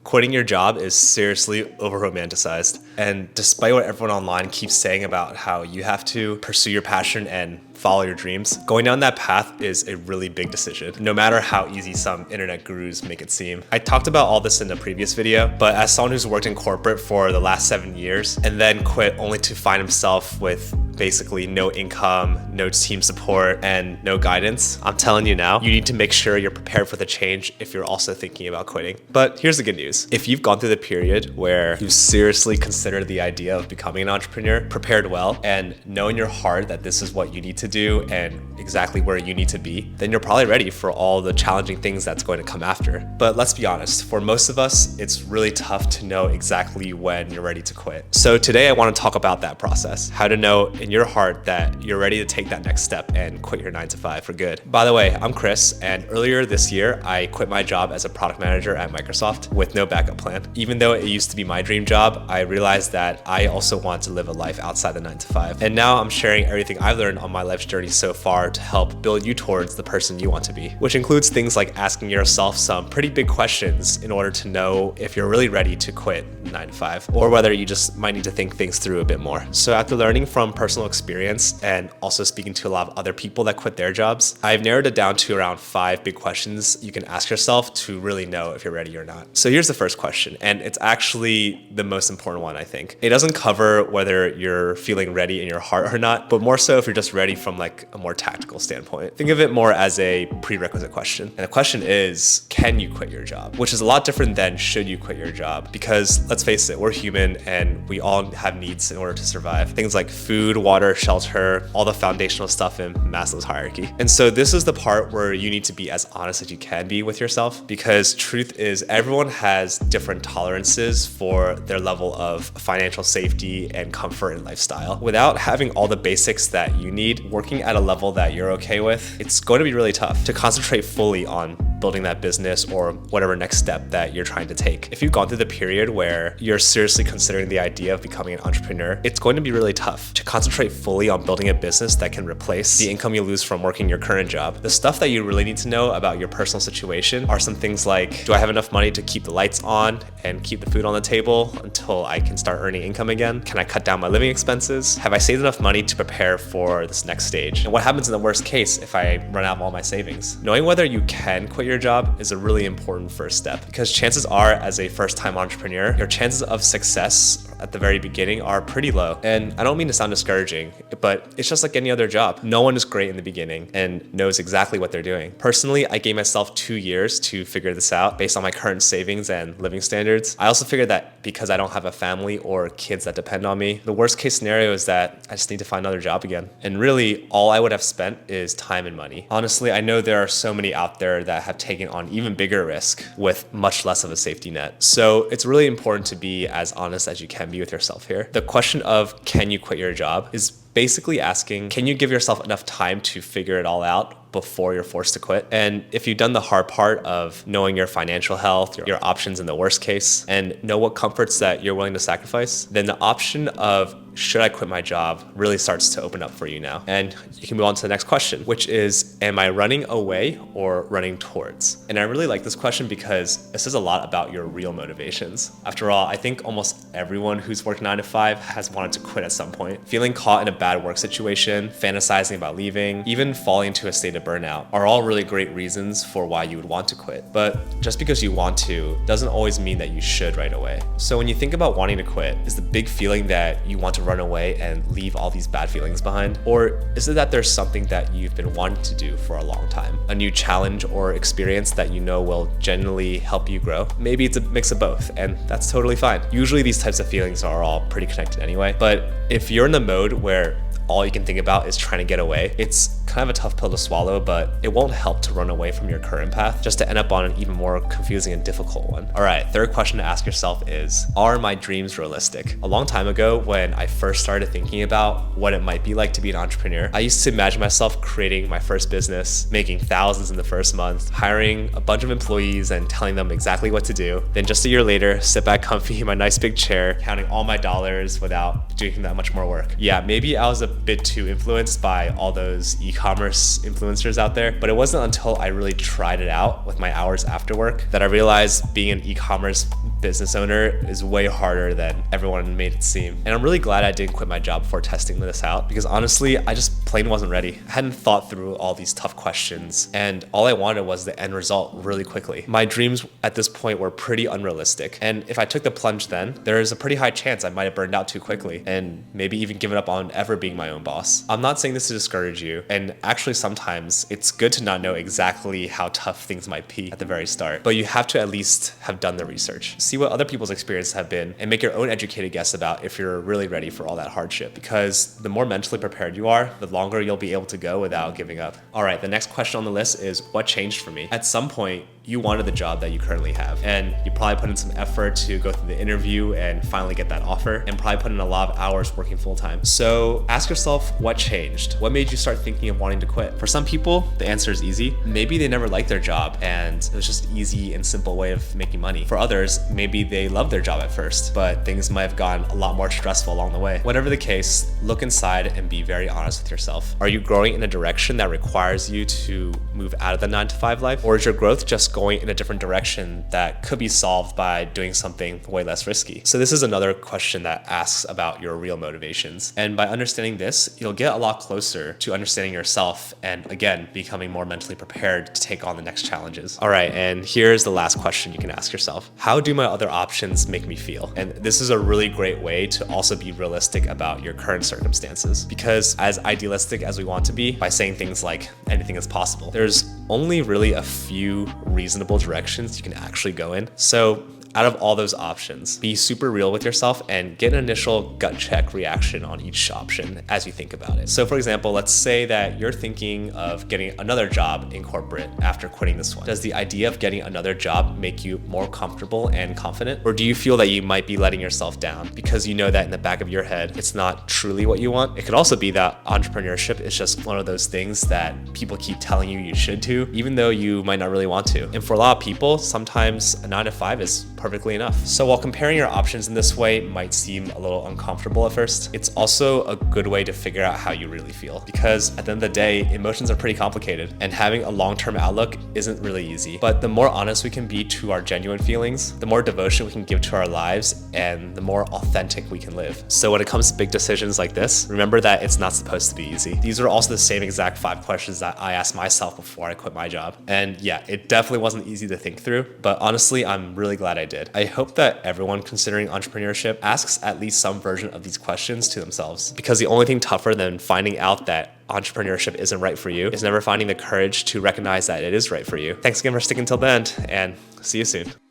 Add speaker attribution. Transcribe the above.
Speaker 1: Quitting your job is seriously over-romanticized. And despite what everyone online keeps saying about how you have to pursue your passion and follow your dreams, going down that path is a really big decision, no matter how easy some internet gurus make it seem. I talked about all this in a previous video, but as someone who's worked in corporate for the last 7 years and then quit only to find himself with basically no income, no team support, and no guidance, I'm telling you now, you need to make sure you're prepared for the change if you're also thinking about quitting. But here's the good news. If you've gone through the period where you seriously considered the idea of becoming an entrepreneur, prepared well, and know in your heart that this is what you need to do and exactly where you need to be, then you're probably ready for all the challenging things that's going to come after. But let's be honest, for most of us, it's really tough to know exactly when you're ready to quit. So today I want to talk about that process, how to know in your heart that you're ready to take that next step and quit your 9-to-5 for good. By the way, I'm Chris, and earlier this year, I quit my job as a product manager at Microsoft with no backup plan. Even though it used to be my dream job, I realized that I also want to live a life outside the 9-to-5. And now I'm sharing everything I've learned on my life's journey so far to help build you towards the person you want to be, which includes things like asking yourself some pretty big questions in order to know if you're really ready to quit 9-to-5 or whether you just might need to think things through a bit more. So after learning from personal experience and also speaking to a lot of other people that quit their jobs, I've narrowed it down to around 5 big questions you can ask yourself to really know if you're ready or not. So here's the first question, and it's actually the most important one, I think. It doesn't cover whether you're feeling ready in your heart or not, but more so if you're just ready from like a more tactical standpoint. Think of it more as a prerequisite question. And the question is, can you quit your job? Which is a lot different than should you quit your job? Because let's face it, we're human and we all have needs in order to survive. Things like food, water, shelter, all the foundational stuff in Maslow's hierarchy. And so this is the part where you need to be as honest as you can be with yourself, because truth is everyone has different tolerances for their level of financial safety and comfort and lifestyle. Without having all the basics that you need, working at a level that you're okay with, it's going to be really tough to concentrate fully on building that business or whatever next step that you're trying to take. If you've gone through the period where you're seriously considering the idea of becoming an entrepreneur, it's going to be really tough to concentrate fully on building a business that can replace the income you lose from working your current job. The stuff that you really need to know about your personal situation are some things like, do I have enough money to keep the lights on and keep the food on the table until I can start earning income again? Can I cut down my living expenses? Have I saved enough money to prepare for this next stage? And what happens in the worst case if I run out of all my savings? Knowing whether you can quit your job is a really important first step, because chances are, as a first-time entrepreneur, your chances of success at the very beginning are pretty low. And I don't mean to sound discouraging, but it's just like any other job. No one is great in the beginning and knows exactly what they're doing. Personally, I gave myself 2 years to figure this out based on my current savings and living standards. I also figured that because I don't have a family or kids that depend on me, the worst case scenario is that I just need to find another job again. And really, all I would have spent is time and money. Honestly, I know there are so many out there that have taken on even bigger risk with much less of a safety net. So it's really important to be as honest as you can be with yourself here. The question of can you quit your job is basically asking, can you give yourself enough time to figure it all out before you're forced to quit? And if you've done the hard part of knowing your financial health, your options in the worst case, and know what comforts that you're willing to sacrifice, then the option of should I quit my job really starts to open up for you now. And you can move on to the next question, which is, am I running away or running towards? And I really like this question because it says a lot about your real motivations. After all, I think almost everyone who's worked 9-to-5 has wanted to quit at some point. Feeling caught in a bad work situation, fantasizing about leaving, even falling into a state of burnout are all really great reasons for why you would want to quit. But just because you want to doesn't always mean that you should right away. So when you think about wanting to quit, is the big feeling that you want to run away and leave all these bad feelings behind? Or is it that there's something that you've been wanting to do for a long time? A new challenge or experience that you know will genuinely help you grow? Maybe it's a mix of both, and that's totally fine. Usually these types of feelings are all pretty connected anyway. But if you're in the mode where all you can think about is trying to get away, it's kind of a tough pill to swallow, but it won't help to run away from your current path just to end up on an even more confusing and difficult one. All right, third question to ask yourself is, are my dreams realistic? A long time ago, when I first started thinking about what it might be like to be an entrepreneur, I used to imagine myself creating my first business, making thousands in the first month, hiring a bunch of employees and telling them exactly what to do. Then just a year later, sit back comfy in my nice big chair, counting all my dollars without doing that much more work. Yeah, maybe I was a bit too influenced by all those e-commerce influencers out there, but it wasn't until I really tried it out with my hours after work that I realized being an e-commerce business owner is way harder than everyone made it seem. And I'm really glad I didn't quit my job before testing this out, because honestly, I just plain wasn't ready. I hadn't thought through all these tough questions, and all I wanted was the end result really quickly. My dreams at this point were pretty unrealistic, and if I took the plunge then, there is a pretty high chance I might have burned out too quickly and maybe even given up on ever being my own boss. I'm not saying this to discourage you, and actually sometimes it's good to not know exactly how tough things might be at the very start, but you have to at least have done the research. See what other people's experiences have been and make your own educated guess about if you're really ready for all that hardship, because the more mentally prepared you are, the longer you'll be able to go without giving up. All right, the next question on the list is what changed for me? At some point, you wanted the job that you currently have, and you probably put in some effort to go through the interview and finally get that offer, and probably put in a lot of hours working full time. So ask yourself, what changed? What made you start thinking of wanting to quit? For some people, the answer is easy. Maybe they never liked their job and it was just an easy and simple way of making money. For others, maybe they loved their job at first, but things might have gotten a lot more stressful along the way. Whatever the case, look inside and be very honest with yourself. Are you growing in a direction that requires you to move out of the 9-to-5 life? Or is your growth just going in a different direction that could be solved by doing something way less risky? So this is another question that asks about your real motivations. And by understanding this, you'll get a lot closer to understanding yourself and again, becoming more mentally prepared to take on the next challenges. All right, and here's the last question you can ask yourself. How do my other options make me feel? And this is a really great way to also be realistic about your current circumstances, because as idealistic as we want to be by saying things like anything is possible, there's only really a few reasonable directions you can actually go in. So out of all those options, be super real with yourself and get an initial gut check reaction on each option as you think about it. So for example, let's say that you're thinking of getting another job in corporate after quitting this one. Does the idea of getting another job make you more comfortable and confident? Or do you feel that you might be letting yourself down because you know that in the back of your head, it's not truly what you want? It could also be that entrepreneurship is just one of those things that people keep telling you should do, even though you might not really want to. And for a lot of people, sometimes a 9-to-5 is perfectly enough. So while comparing your options in this way might seem a little uncomfortable at first, it's also a good way to figure out how you really feel, because at the end of the day, emotions are pretty complicated and having a long-term outlook isn't really easy. But the more honest we can be to our genuine feelings, the more devotion we can give to our lives, and the more authentic we can live. So when it comes to big decisions like this, remember that it's not supposed to be easy. These are also the same exact 5 questions that I asked myself before I quit my job. And yeah, it definitely wasn't easy to think through, but honestly, I'm really glad I did. I hope that everyone considering entrepreneurship asks at least some version of these questions to themselves, because the only thing tougher than finding out that entrepreneurship isn't right for you is never finding the courage to recognize that it is right for you. Thanks again for sticking till the end, and see you soon.